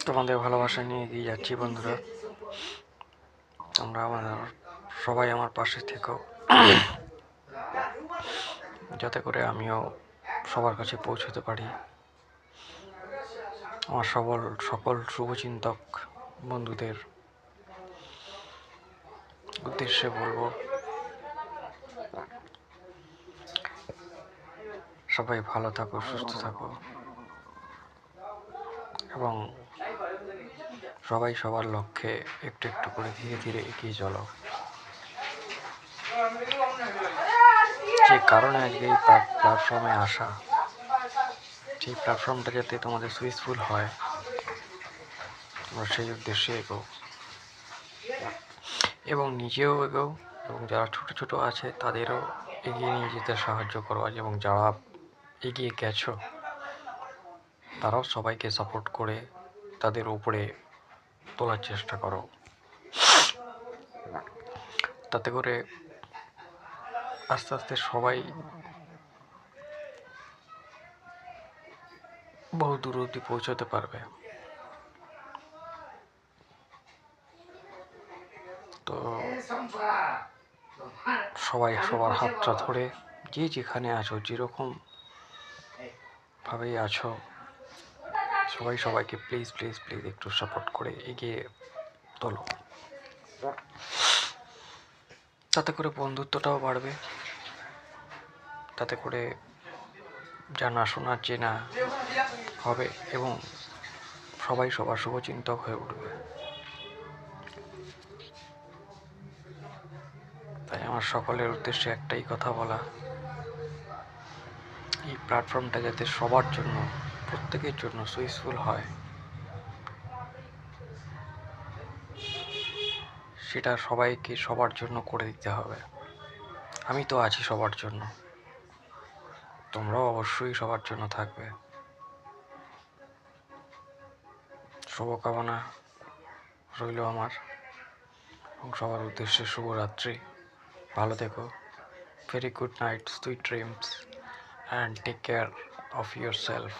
তোমাদের ভালোবাসা নিয়ে এগিয়ে যাচ্ছি বন্ধুরা। তোমরা সবাই আমার পাশে থেকো, যাতে করে আমিও সবার কাছে পৌঁছতে পারি। আমার সকল শুভচিন্তক বন্ধুদের উদ্দেশ্যে বলবো, সবাই ভালো থাকো, সুস্থ থাকো এবং সবাই সবার লক্ষ্যে একটু একটু করে ধীরে ধীরে এগিয়ে চলো। যে কারণে আজকে এই প্ল্যাটফর্মে আসা, সেই প্ল্যাটফর্মটা যাতে তোমাদের সুইচফুল হয়, তোমরা সেই উদ্দেশ্যে এগো এবং নিজেও এগো, এবং যারা ছোট ছোট আছে তাদেরও এগিয়ে নিয়ে যেতে সাহায্য করো। এবং যারা এগিয়ে গেছো তারাও সবাইকে সাপোর্ট করে তাদের উপরে তোলার চেষ্টা করো, তাতে করে আস্তে আস্তে সবাই বহু দূর অব্দি পৌঁছতে পারবে। তো সবাই সবার হাতটা ধরে, যে যেখানে আছো, যেরকম ভাবেই আছো, সবাই সবাইকে প্লিজ প্লিজ প্লিজ একটু সাপোর্ট করে এগিয়ে তোলো। তাতে করে বন্ধুত্বটাও বাড়বে, তাতে করে জানাশোনা চেনা হবে এবং সবাই সবার শুভচিন্তক হয়ে উঠবে। তাই আমার সকলের উদ্দেশ্যে একটাই কথা বলা, এই প্ল্যাটফর্মটা যাতে সবার জন্য, প্রত্যেকের জন্য সুইচফুল হয়, সেটা সবাইকে সবার জন্য করে দিতে হবে। আমি তো আছি সবার জন্য, তোমরাও অবশ্যই সবার জন্য থাকবে। শুভকামনা রইল আমার, এবং সবার উদ্দেশ্যে শুভরাত্রি। ভালো থেকো। Very good night, sweet dreams, and take care of yourself.